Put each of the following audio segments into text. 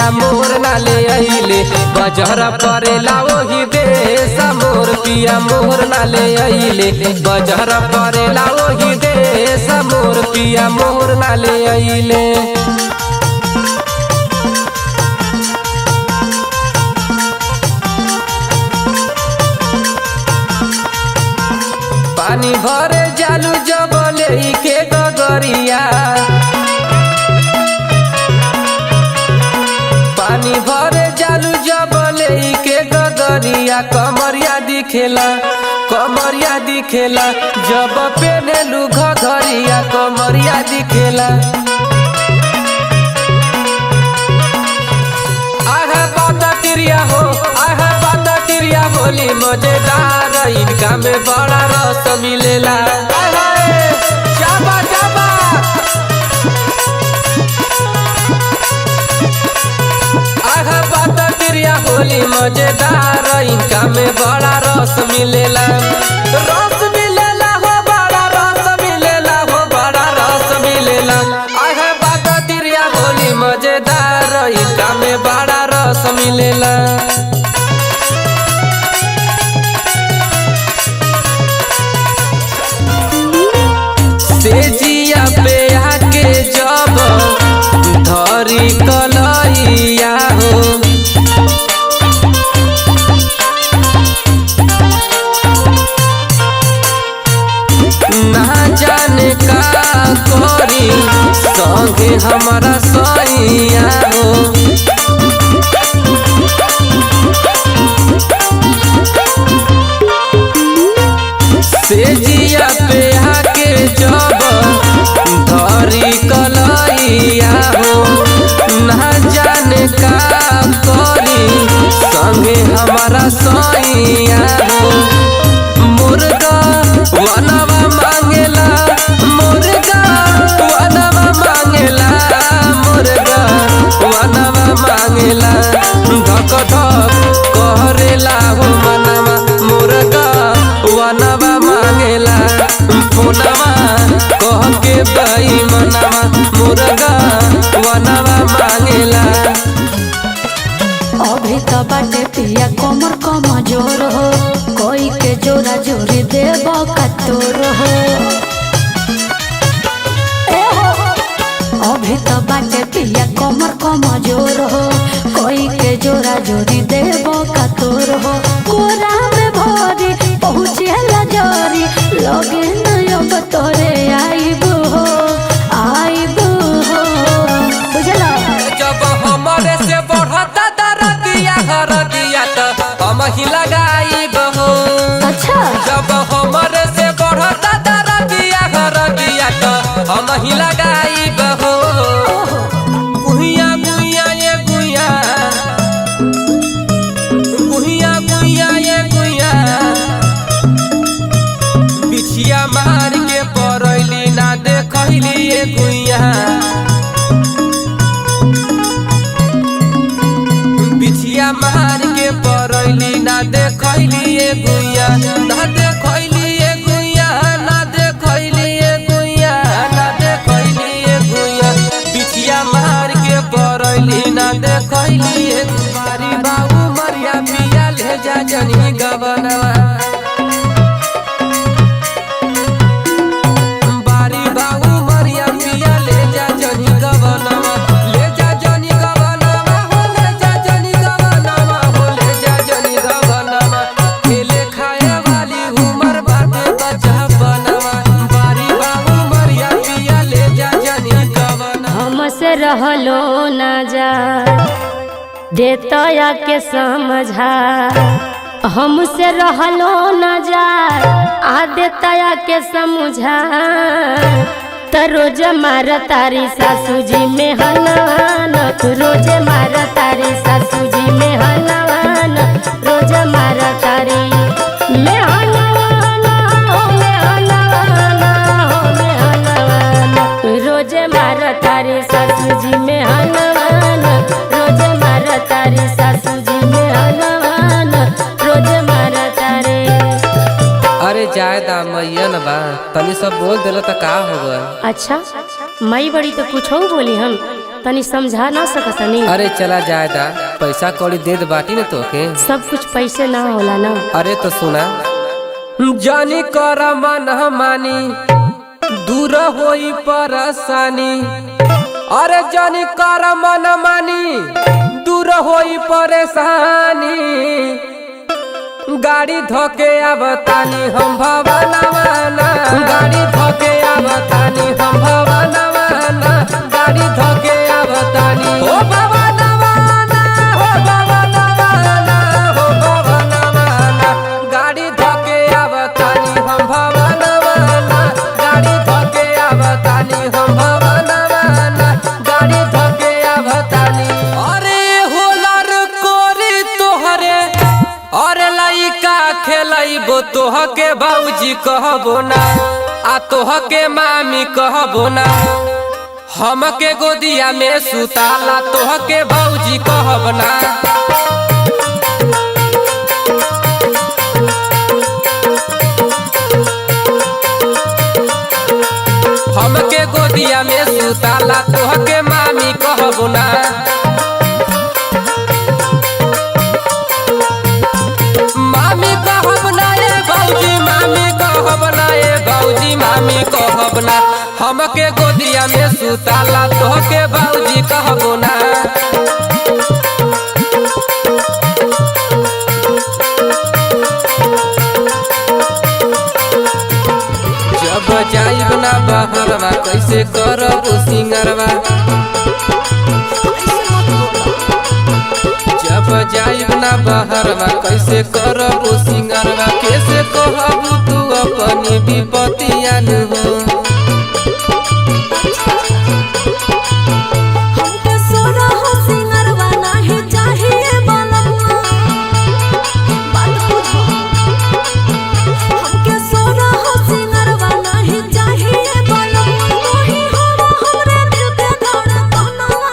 पिया मोर ना ले अइले बजहर परेला ओही देश मोर पिया मोर ना ले अइले बजहर परेला ओही देश मोर पिया मोर ना ले अइले। पानी भरे जालू जबले के गगरिया पानी भरे जालू जबले के गगरिया कमरिया दिखेला जब पेनेलू घघरिया कमरिया दिखेला। आहा बाता तिरिया हो आहा बाता तिरिया बोली मजेदार इनका में बड़ा रस मिलेला। जाबा जाबा आहा बाता तिरिया होली मजेदार इनका में बड़ा रस मिलेला। रस मिलेला हो बड़ा रस मिलेला हो बड़ा रस मिलेला। आहा बाता तिरिया होली मजेदार इनका में बड़ा रस मिलेला। तेजिया पे आके जब धरी कलैया हो ना जाने का करी संगे हमारा सैया हो। तेजिया पे आके जब धरी कलैया हो ना जाने का करी संगे हमारा सैया हो। मुर्गा वनवा मांगेला मुर्गा वनवा मांगेला मुर्गा वनवा मांगेला धक धक करेला हो मनवा मुर्गा वनवा मांगेला फोनवा कह के बाई मनवा मुर्गा वनवा मांगेला। अभी तो बाटे पिया कमर कमजोर हो कोई के जोरा जोरी देव कतोर हो। अभी तो बाटे पिया कमर कमजोर हो कोई के जोरा जोरी देव कतोर हो। कोरा में भरी पहुँचे लजरी लगे नयब तोरे आइब हो बुझला। जब हमारे से बढ़ता दरदिया हरदिया तो हम ही लगाई बहो। अच्छा जब हमारे से बढ़ता दरदिया हरदिया तो हम ही लगाई बहो। गुहिया गुहिया ये गुहिया गुहिया गुहिया ये गुहिया बिछिया मार के परैली ना देखैली ये गुहिया बिछिया मार के परैली ना देखैली ये गुहिया ना देखैली ये गुहिया ना देखैली ये गुहिया ना देखैली ये गुहिया बिछिया मार के परैली ना देखैली ये। बारी बाबू मरिया पिया ले जा जनी गबनवा रहलो ना जा देतया के समझा हमसे रहलो ना जा आ देतया के समझा त रोज मार तारी सासू जी में हनवान रोज मार तारी सासू जी में हनवान रोज मार तारी में हनवान में हनवान में हनवान रोज मार तारी सासू जी में हनवान रोज मार तारी सासू जी में हनवान रोज मार तारे। अरे जाए दा मैया न बा तनी सब बोल देला त का हो गए। अच्छा मई बड़ी तो कुछ हो बोली हम तनी समझा ना सकतनी। अरे चला जायदा, पैसा कौड़ी दे दे बाटी न तोके। सब कुछ पैसे ना होला ना। अरे तो सुना, जानी कर मन मानी दूर होई परेशानी। अरे जानी कर मन मानी दूर होई परेशानी। गाड़ी धोके आवतानी हम भवनवाना, गाड़ी धोके आवतानी हम भवनवाना, गाड़ी धोके आवतानी हो भवनवाना, हो भवनवाना, हो भवनवाना। गाड़ी धोके आवतानी हम भवनवाना, गाड़ी धोके आवतानी हम भवनवाना, गाड़ी धोके आवतानी। अरे होलर कोरी तोहरे, अरे लइका खेलैबो तोहके भौजी कहबो ना, आ तोहके मामी कहबो ना। हमके गोदिया में सुताला तोहके भौजी कहब ना। हमके गोदिया में सुताला तोहके मामी कहबो ना। मामी कहब ना ए भौजी, मामी कहब ना ए भौजी, मामी कहब ना। हमके गोदिया में सुताला तोहके भौजी कहबो ना। जब जाइब ना बहरवा कैसे करब सिंगरवा। जब जाइब ना बहरवा कैसे करब सिंगरवा। कैसे कहब तू अपनी विपतिया न हो। हमके सोना हो सिंगरवा नाही चाहिए बलमुआ, बात बुझो। हमके सोना हो सिंगरवा नाही चाहिए बलमुआ, तोही होड़ा हमरे दिल के धड़कनवा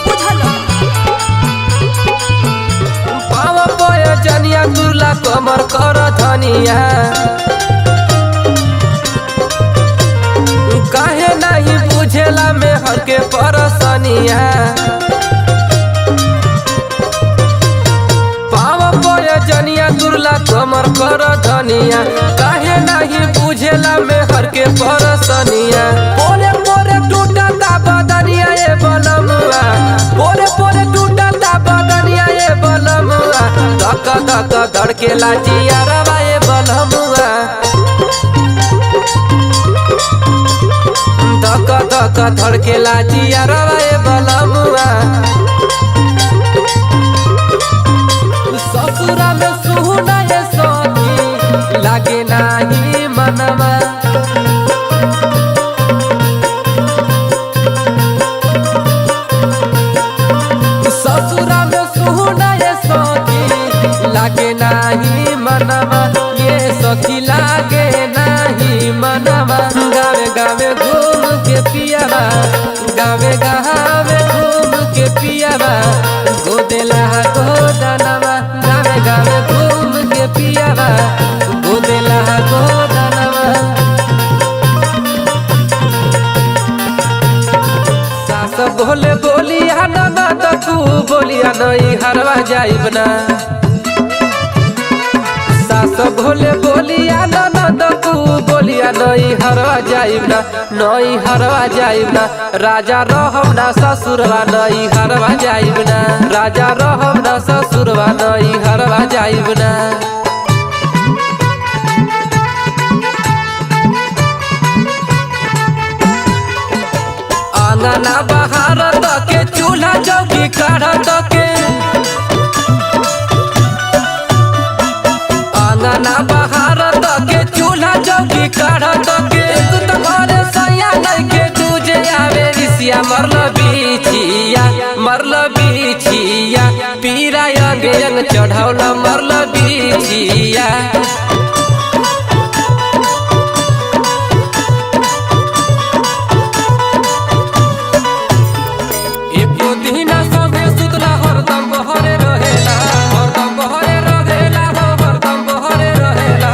बुझलो। पाव पय जनिया तुरला कमर कर धनिया। काहे नहीं बुझेला में हर के परसनिया। पाव पय जनिया तुरला कमर कर धनिया। काहे नहीं बुझेला में हर के परसनिया। पोरे पोरे टूटता बदनिया ए बलमुआ, पोरे पोरे टूटता बदनिया ए बलमुआ। धक धक धड़केला जियरवा ए बलमुआ। धक धक धड़केला जियरवा ए बलमुआ। ससुरा में सुना ए सखी लागे नाही मनवा। ससुरा में सुना ए सखी लागे नाही मनवा। ये सखी लागे नाही मनवा। गावे गावे घूम के पियावा, गावे गावे घूम के पियावा। गोदेला गोदनवा, गावे गावे घूम के पियावा। गोदेला गोदनवा। सास बोले बोलिया ना तो तू बोलिया नहीं हरवा जाइब ना। सास बोले बोलिया ना तो तू बोलिया नहीं हरवा जाइब ना, नहीं हरवा जाइब ना। राजा रहब ना ससुरवा नहीं हरवा जाइब ना। राजा रहब ना ससुरवा नहीं हरवा जाइब ना। आंगना बहार तके चूल्हा चौकी काढ़ तके। आंगना बहार तके चूल्हा चौकी काढ़ तके। तू तो घरे सैया लइके तुझे आवे रिसिया। मरल बिछिया, मरल बिछिया। पीरा अंग अंग चढ़ौला मरल बिछिया। एको दिना संगे सुतला हरदम बहरे रहेला, हरदम बहरे रहेला, हो हरदम बहरे रहेला।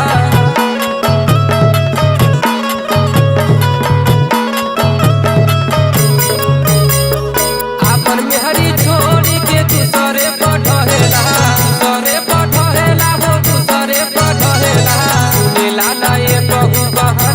केनहू बहाना